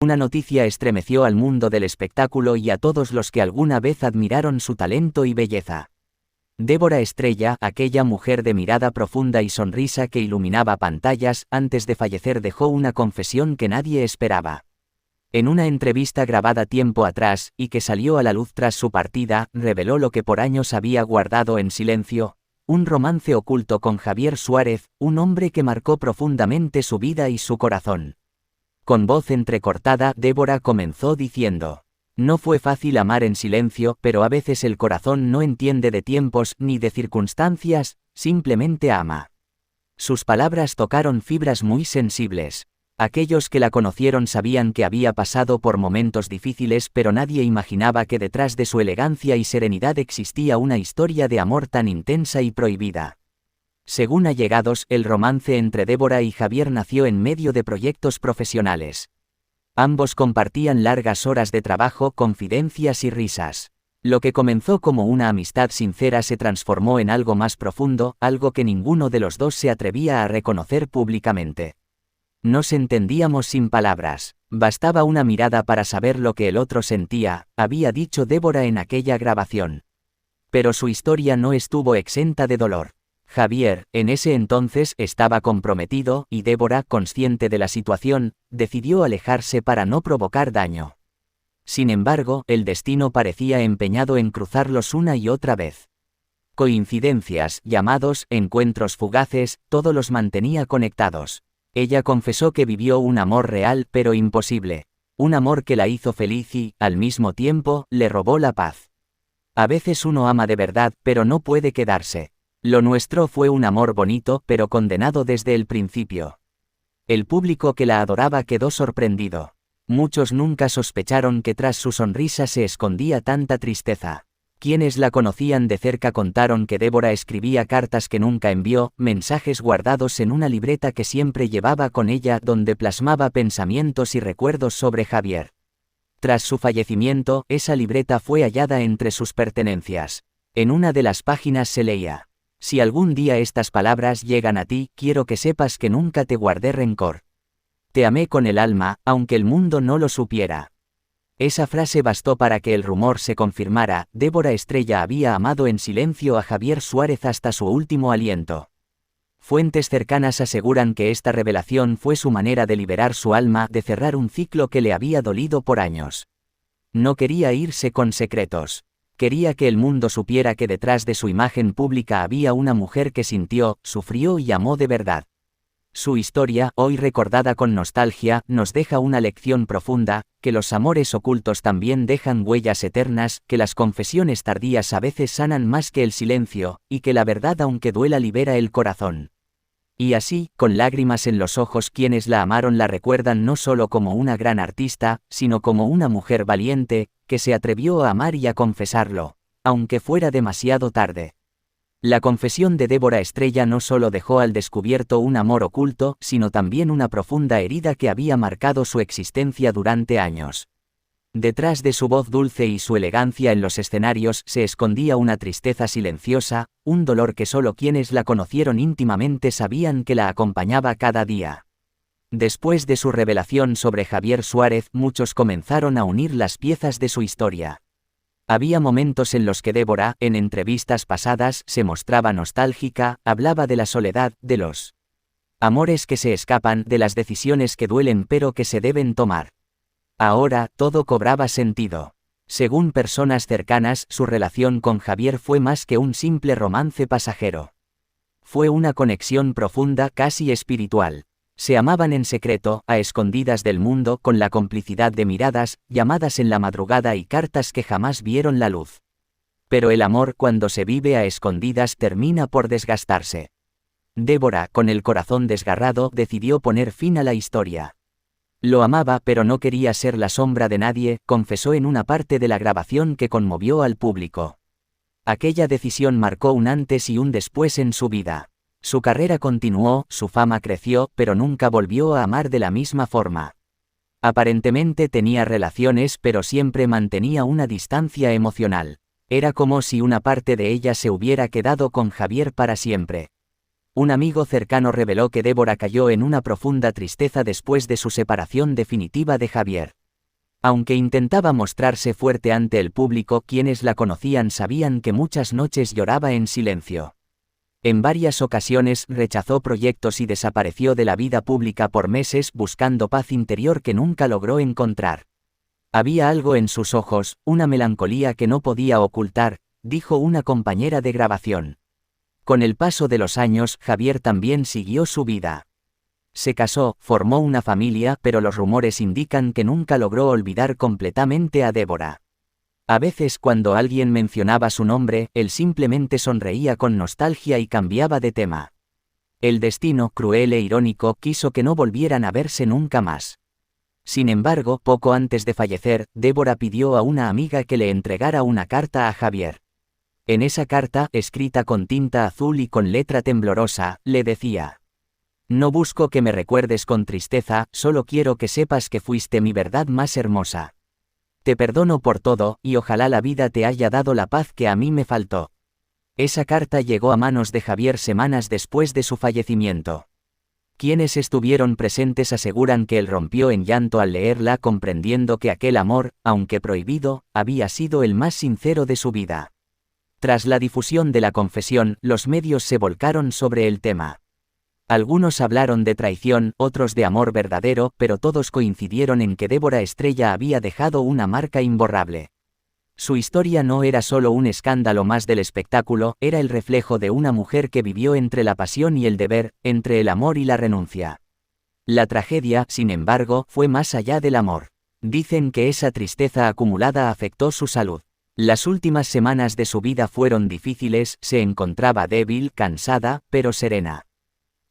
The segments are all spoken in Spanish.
Una noticia estremeció al mundo del espectáculo y a todos los que alguna vez admiraron su talento y belleza. Débora Estrella, aquella mujer de mirada profunda y sonrisa que iluminaba pantallas, antes de fallecer dejó una confesión que nadie esperaba. En una entrevista grabada tiempo atrás, y que salió a la luz tras su partida, reveló lo que por años había guardado en silencio: un romance oculto con Javier Suárez, un hombre que marcó profundamente su vida y su corazón. Con voz entrecortada, Débora comenzó diciendo: no fue fácil amar en silencio, pero a veces el corazón no entiende de tiempos ni de circunstancias, simplemente ama. Sus palabras tocaron fibras muy sensibles. Aquellos que la conocieron sabían que había pasado por momentos difíciles, pero nadie imaginaba que detrás de su elegancia y serenidad existía una historia de amor tan intensa y prohibida. Según allegados, el romance entre Débora y Javier nació en medio de proyectos profesionales. Ambos compartían largas horas de trabajo, confidencias y risas. Lo que comenzó como una amistad sincera se transformó en algo más profundo, algo que ninguno de los dos se atrevía a reconocer públicamente. Nos entendíamos sin palabras, bastaba una mirada para saber lo que el otro sentía, había dicho Débora en aquella grabación. Pero su historia no estuvo exenta de dolor. Javier, en ese entonces, estaba comprometido, y Débora, consciente de la situación, decidió alejarse para no provocar daño. Sin embargo, el destino parecía empeñado en cruzarlos una y otra vez. Coincidencias, llamados, encuentros fugaces, todo los mantenía conectados. Ella confesó que vivió un amor real pero imposible, un amor que la hizo feliz y, al mismo tiempo, le robó la paz. A veces uno ama de verdad, pero no puede quedarse. Lo nuestro fue un amor bonito, pero condenado desde el principio. El público que la adoraba quedó sorprendido. Muchos nunca sospecharon que tras su sonrisa se escondía tanta tristeza. Quienes la conocían de cerca contaron que Débora escribía cartas que nunca envió, mensajes guardados en una libreta que siempre llevaba con ella, donde plasmaba pensamientos y recuerdos sobre Javier. Tras su fallecimiento, esa libreta fue hallada entre sus pertenencias. En una de las páginas se leía: si algún día estas palabras llegan a ti, quiero que sepas que nunca te guardé rencor. Te amé con el alma, aunque el mundo no lo supiera. Esa frase bastó para que el rumor se confirmara: Débora Estrella había amado en silencio a Javier Suárez hasta su último aliento. Fuentes cercanas aseguran que esta revelación fue su manera de liberar su alma, de cerrar un ciclo que le había dolido por años. No quería irse con secretos. Quería que el mundo supiera que detrás de su imagen pública había una mujer que sintió, sufrió y amó de verdad. Su historia, hoy recordada con nostalgia, nos deja una lección profunda: que los amores ocultos también dejan huellas eternas, que las confesiones tardías a veces sanan más que el silencio, y que la verdad, aunque duela, libera el corazón. Y así, con lágrimas en los ojos, quienes la amaron la recuerdan no solo como una gran artista, sino como una mujer valiente, que se atrevió a amar y a confesarlo, aunque fuera demasiado tarde. La confesión de Débora Estrella no solo dejó al descubierto un amor oculto, sino también una profunda herida que había marcado su existencia durante años. Detrás de su voz dulce y su elegancia en los escenarios se escondía una tristeza silenciosa, un dolor que solo quienes la conocieron íntimamente sabían que la acompañaba cada día. Después de su revelación sobre Javier Suárez, muchos comenzaron a unir las piezas de su historia. Había momentos en los que Débora, en entrevistas pasadas, se mostraba nostálgica, hablaba de la soledad, de los amores que se escapan, de las decisiones que duelen pero que se deben tomar. Ahora, todo cobraba sentido. Según personas cercanas, su relación con Javier fue más que un simple romance pasajero. Fue una conexión profunda, casi espiritual. Se amaban en secreto, a escondidas del mundo, con la complicidad de miradas, llamadas en la madrugada y cartas que jamás vieron la luz. Pero el amor, cuando se vive a escondidas, termina por desgastarse. Débora, con el corazón desgarrado, decidió poner fin a la historia. Lo amaba, pero no quería ser la sombra de nadie, confesó en una parte de la grabación que conmovió al público. Aquella decisión marcó un antes y un después en su vida. Su carrera continuó, su fama creció, pero nunca volvió a amar de la misma forma. Aparentemente tenía relaciones, pero siempre mantenía una distancia emocional. Era como si una parte de ella se hubiera quedado con Javier para siempre. Un amigo cercano reveló que Débora cayó en una profunda tristeza después de su separación definitiva de Javier. Aunque intentaba mostrarse fuerte ante el público, quienes la conocían sabían que muchas noches lloraba en silencio. En varias ocasiones rechazó proyectos y desapareció de la vida pública por meses buscando paz interior que nunca logró encontrar. Había algo en sus ojos, una melancolía que no podía ocultar, dijo una compañera de grabación. Con el paso de los años, Javier también siguió su vida. Se casó, formó una familia, pero los rumores indican que nunca logró olvidar completamente a Débora. A veces cuando alguien mencionaba su nombre, él simplemente sonreía con nostalgia y cambiaba de tema. El destino, cruel e irónico, quiso que no volvieran a verse nunca más. Sin embargo, poco antes de fallecer, Débora pidió a una amiga que le entregara una carta a Javier. En esa carta, escrita con tinta azul y con letra temblorosa, le decía: «No busco que me recuerdes con tristeza, solo quiero que sepas que fuiste mi verdad más hermosa. Te perdono por todo, y ojalá la vida te haya dado la paz que a mí me faltó». Esa carta llegó a manos de Javier semanas después de su fallecimiento. Quienes estuvieron presentes aseguran que él rompió en llanto al leerla, comprendiendo que aquel amor, aunque prohibido, había sido el más sincero de su vida. Tras la difusión de la confesión, los medios se volcaron sobre el tema. Algunos hablaron de traición, otros de amor verdadero, pero todos coincidieron en que Débora Estrella había dejado una marca imborrable. Su historia no era solo un escándalo más del espectáculo, era el reflejo de una mujer que vivió entre la pasión y el deber, entre el amor y la renuncia. La tragedia, sin embargo, fue más allá del amor. Dicen que esa tristeza acumulada afectó su salud. Las últimas semanas de su vida fueron difíciles, se encontraba débil, cansada, pero serena.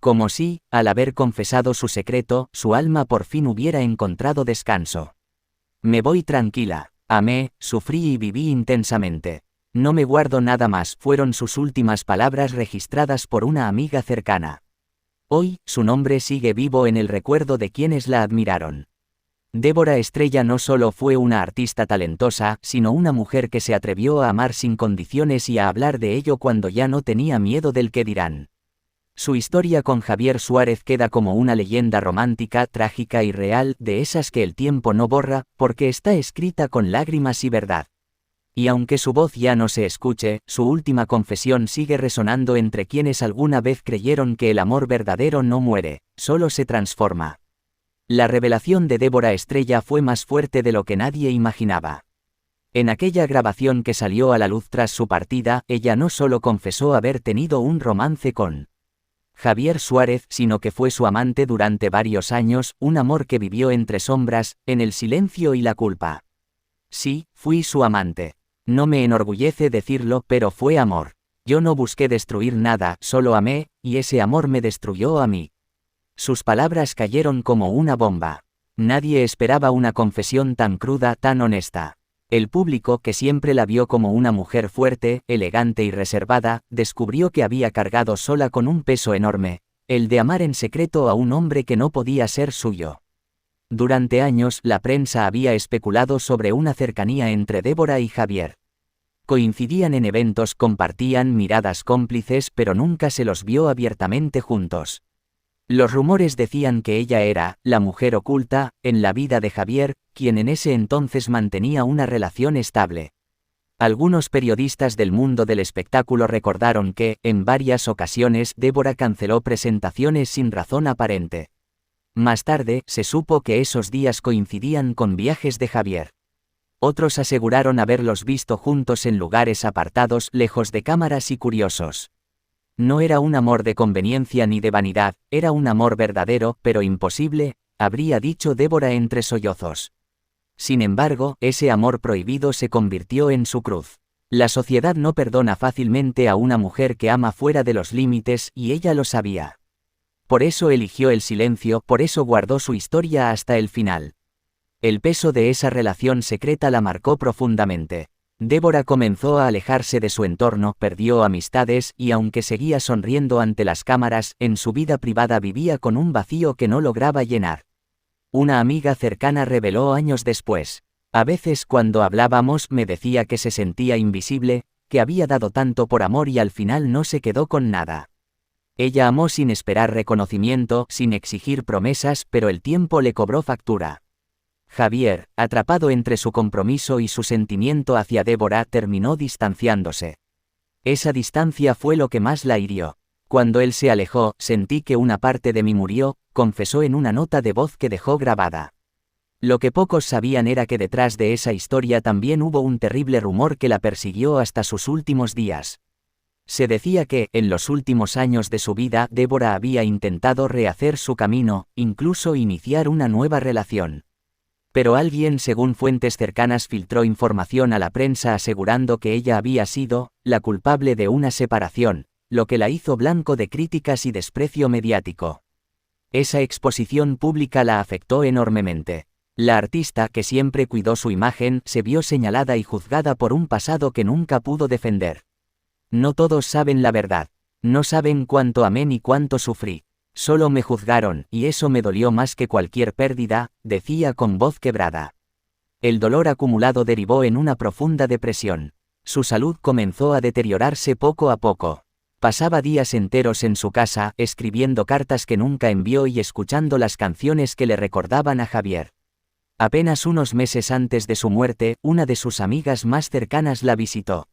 Como si, al haber confesado su secreto, su alma por fin hubiera encontrado descanso. «Me voy tranquila. Amé, sufrí y viví intensamente. No me guardo nada más», fueron sus últimas palabras registradas por una amiga cercana. Hoy, su nombre sigue vivo en el recuerdo de quienes la admiraron. Débora Estrella no solo fue una artista talentosa, sino una mujer que se atrevió a amar sin condiciones y a hablar de ello cuando ya no tenía miedo del qué dirán. Su historia con Javier Suárez queda como una leyenda romántica, trágica y real, de esas que el tiempo no borra, porque está escrita con lágrimas y verdad. Y aunque su voz ya no se escuche, su última confesión sigue resonando entre quienes alguna vez creyeron que el amor verdadero no muere, solo se transforma. La revelación de Débora Estrella fue más fuerte de lo que nadie imaginaba. En aquella grabación que salió a la luz tras su partida, ella no solo confesó haber tenido un romance con Javier Suárez, sino que fue su amante durante varios años, un amor que vivió entre sombras, en el silencio y la culpa. «Sí, fui su amante. No me enorgullece decirlo, pero fue amor. Yo no busqué destruir nada, solo amé, y ese amor me destruyó a mí». Sus palabras cayeron como una bomba. Nadie esperaba una confesión tan cruda, tan honesta. El público, que siempre la vio como una mujer fuerte, elegante y reservada, descubrió que había cargado sola con un peso enorme, el de amar en secreto a un hombre que no podía ser suyo. Durante años, la prensa había especulado sobre una cercanía entre Débora y Javier. Coincidían en eventos, compartían miradas cómplices, pero nunca se los vio abiertamente juntos. Los rumores decían que ella era la mujer oculta en la vida de Javier, quien en ese entonces mantenía una relación estable. Algunos periodistas del mundo del espectáculo recordaron que, en varias ocasiones, Débora canceló presentaciones sin razón aparente. Más tarde, se supo que esos días coincidían con viajes de Javier. Otros aseguraron haberlos visto juntos en lugares apartados, lejos de cámaras y curiosos. No era un amor de conveniencia ni de vanidad, era un amor verdadero, pero imposible, habría dicho Débora entre sollozos. Sin embargo, ese amor prohibido se convirtió en su cruz. La sociedad no perdona fácilmente a una mujer que ama fuera de los límites, y ella lo sabía. Por eso eligió el silencio, por eso guardó su historia hasta el final. El peso de esa relación secreta la marcó profundamente. Débora comenzó a alejarse de su entorno, perdió amistades, y aunque seguía sonriendo ante las cámaras, en su vida privada vivía con un vacío que no lograba llenar. Una amiga cercana reveló años después: «A veces cuando hablábamos me decía que se sentía invisible, que había dado tanto por amor y al final no se quedó con nada. Ella amó sin esperar reconocimiento, sin exigir promesas, pero el tiempo le cobró factura. Javier, atrapado entre su compromiso y su sentimiento hacia Débora, terminó distanciándose. Esa distancia fue lo que más la hirió. Cuando él se alejó, sentí que una parte de mí murió, confesó en una nota de voz que dejó grabada. Lo que pocos sabían era que detrás de esa historia también hubo un terrible rumor que la persiguió hasta sus últimos días. Se decía que, en los últimos años de su vida, Débora había intentado rehacer su camino, incluso iniciar una nueva relación. Pero alguien, según fuentes cercanas, filtró información a la prensa asegurando que ella había sido la culpable de una separación, lo que la hizo blanco de críticas y desprecio mediático. Esa exposición pública la afectó enormemente. La artista, que siempre cuidó su imagen, se vio señalada y juzgada por un pasado que nunca pudo defender. No todos saben la verdad. No saben cuánto amé ni cuánto sufrí. Solo me juzgaron, y eso me dolió más que cualquier pérdida, decía con voz quebrada. El dolor acumulado derivó en una profunda depresión. Su salud comenzó a deteriorarse poco a poco. Pasaba días enteros en su casa, escribiendo cartas que nunca envió y escuchando las canciones que le recordaban a Javier. Apenas unos meses antes de su muerte, una de sus amigas más cercanas la visitó.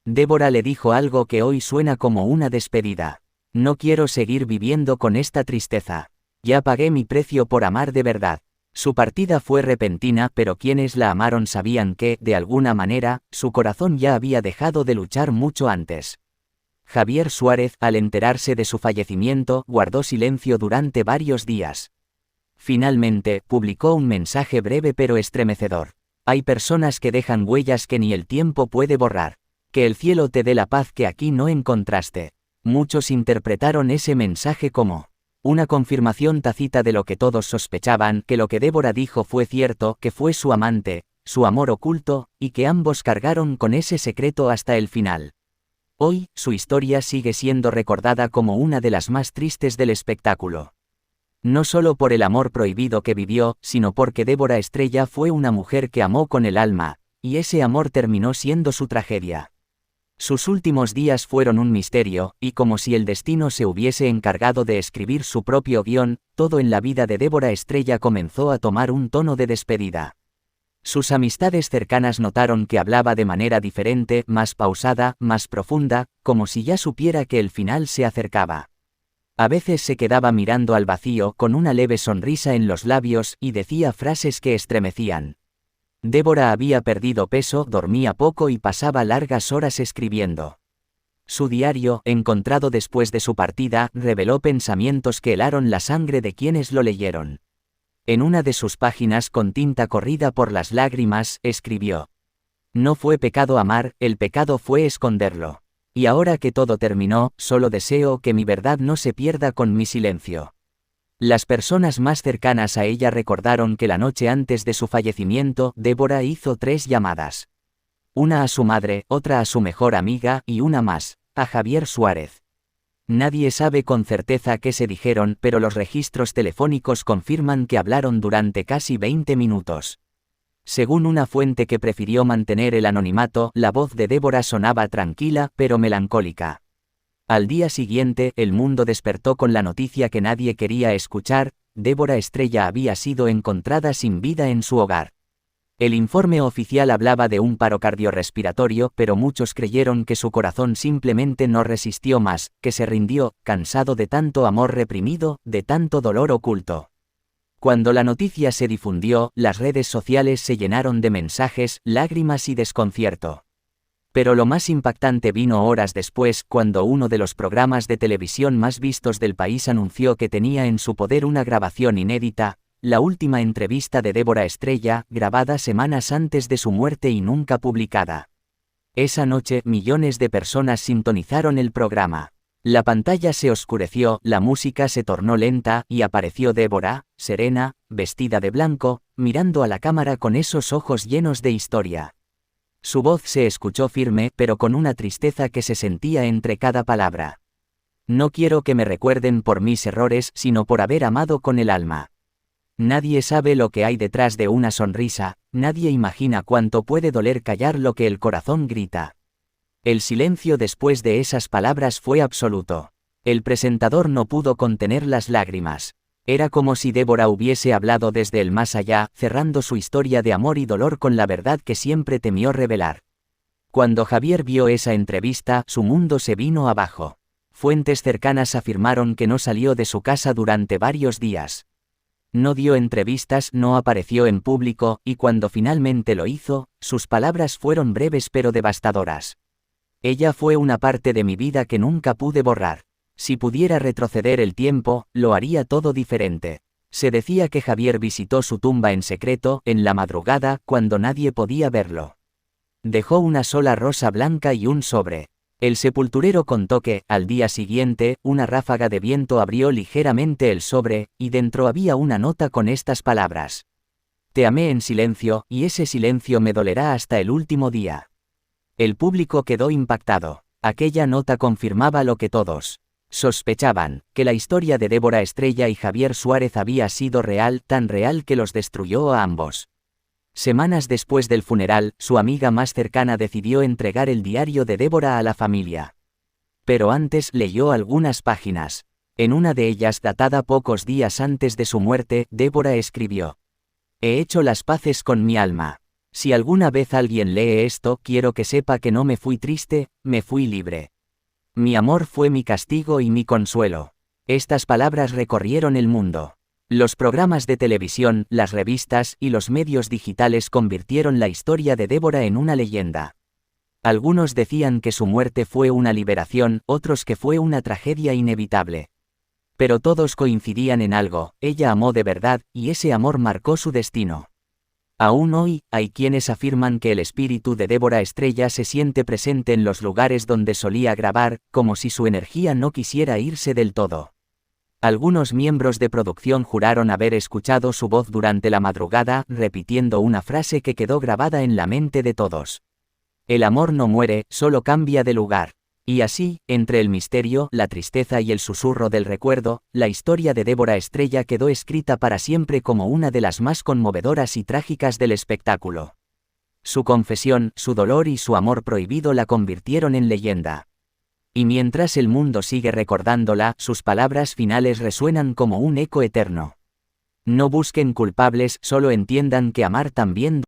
Débora le dijo algo que hoy suena como una despedida. No quiero seguir viviendo con esta tristeza. Ya pagué mi precio por amar de verdad. Su partida fue repentina, pero quienes la amaron sabían que, de alguna manera, su corazón ya había dejado de luchar mucho antes. Javier Suárez, al enterarse de su fallecimiento, guardó silencio durante varios días. Finalmente, publicó un mensaje breve pero estremecedor. Hay personas que dejan huellas que ni el tiempo puede borrar. Que el cielo te dé la paz que aquí no encontraste. Muchos interpretaron ese mensaje como una confirmación tácita de lo que todos sospechaban, que lo que Débora dijo fue cierto, que fue su amante, su amor oculto, y que ambos cargaron con ese secreto hasta el final. Hoy, su historia sigue siendo recordada como una de las más tristes del espectáculo. No solo por el amor prohibido que vivió, sino porque Débora Estrella fue una mujer que amó con el alma, y ese amor terminó siendo su tragedia. Sus últimos días fueron un misterio, y como si el destino se hubiese encargado de escribir su propio guión, todo en la vida de Débora Estrella comenzó a tomar un tono de despedida. Sus amistades cercanas notaron que hablaba de manera diferente, más pausada, más profunda, como si ya supiera que el final se acercaba. A veces se quedaba mirando al vacío con una leve sonrisa en los labios y decía frases que estremecían. Débora había perdido peso, dormía poco y pasaba largas horas escribiendo. Su diario, encontrado después de su partida, reveló pensamientos que helaron la sangre de quienes lo leyeron. En una de sus páginas, con tinta corrida por las lágrimas, escribió: No fue pecado amar, el pecado fue esconderlo. Y ahora que todo terminó, solo deseo que mi verdad no se pierda con mi silencio. Las personas más cercanas a ella recordaron que la noche antes de su fallecimiento, Débora hizo 3 llamadas. Una a su madre, otra a su mejor amiga y una más, a Javier Suárez. Nadie sabe con certeza qué se dijeron, pero los registros telefónicos confirman que hablaron durante casi 20 minutos. Según una fuente que prefirió mantener el anonimato, la voz de Débora sonaba tranquila pero melancólica. Al día siguiente, el mundo despertó con la noticia que nadie quería escuchar: Débora Estrella había sido encontrada sin vida en su hogar. El informe oficial hablaba de un paro cardiorrespiratorio, pero muchos creyeron que su corazón simplemente no resistió más, que se rindió, cansado de tanto amor reprimido, de tanto dolor oculto. Cuando la noticia se difundió, las redes sociales se llenaron de mensajes, lágrimas y desconcierto. Pero lo más impactante vino horas después, cuando uno de los programas de televisión más vistos del país anunció que tenía en su poder una grabación inédita, la última entrevista de Débora Estrella, grabada semanas antes de su muerte y nunca publicada. Esa noche, millones de personas sintonizaron el programa. La pantalla se oscureció, la música se tornó lenta, y apareció Débora, serena, vestida de blanco, mirando a la cámara con esos ojos llenos de historia. Su voz se escuchó firme, pero con una tristeza que se sentía entre cada palabra. No quiero que me recuerden por mis errores, sino por haber amado con el alma. Nadie sabe lo que hay detrás de una sonrisa, nadie imagina cuánto puede doler callar lo que el corazón grita. El silencio después de esas palabras fue absoluto. El presentador no pudo contener las lágrimas. Era como si Débora hubiese hablado desde el más allá, cerrando su historia de amor y dolor con la verdad que siempre temió revelar. Cuando Javier vio esa entrevista, su mundo se vino abajo. Fuentes cercanas afirmaron que no salió de su casa durante varios días. No dio entrevistas, no apareció en público, y cuando finalmente lo hizo, sus palabras fueron breves pero devastadoras. Ella fue una parte de mi vida que nunca pude borrar. Si pudiera retroceder el tiempo, lo haría todo diferente. Se decía que Javier visitó su tumba en secreto, en la madrugada, cuando nadie podía verlo. Dejó una sola rosa blanca y un sobre. El sepulturero contó que, al día siguiente, una ráfaga de viento abrió ligeramente el sobre, y dentro había una nota con estas palabras: Te amé en silencio, y ese silencio me dolerá hasta el último día. El público quedó impactado. Aquella nota confirmaba lo que todos sospechaban, que la historia de Débora Estrella y Javier Suárez había sido real, tan real que los destruyó a ambos. Semanas después del funeral, su amiga más cercana decidió entregar el diario de Débora a la familia. Pero antes leyó algunas páginas. En una de ellas, datada pocos días antes de su muerte, Débora escribió: He hecho las paces con mi alma. Si alguna vez alguien lee esto, quiero que sepa que no me fui triste, me fui libre. Mi amor fue mi castigo y mi consuelo. Estas palabras recorrieron el mundo. Los programas de televisión, las revistas y los medios digitales convirtieron la historia de Débora en una leyenda. Algunos decían que su muerte fue una liberación, otros que fue una tragedia inevitable. Pero todos coincidían en algo: ella amó de verdad, y ese amor marcó su destino. Aún hoy, hay quienes afirman que el espíritu de Débora Estrella se siente presente en los lugares donde solía grabar, como si su energía no quisiera irse del todo. Algunos miembros de producción juraron haber escuchado su voz durante la madrugada, repitiendo una frase que quedó grabada en la mente de todos: El amor no muere, solo cambia de lugar. Y así, entre el misterio, la tristeza y el susurro del recuerdo, la historia de Débora Estrella quedó escrita para siempre como una de las más conmovedoras y trágicas del espectáculo. Su confesión, su dolor y su amor prohibido la convirtieron en leyenda. Y mientras el mundo sigue recordándola, sus palabras finales resuenan como un eco eterno. No busquen culpables, solo entiendan que amar también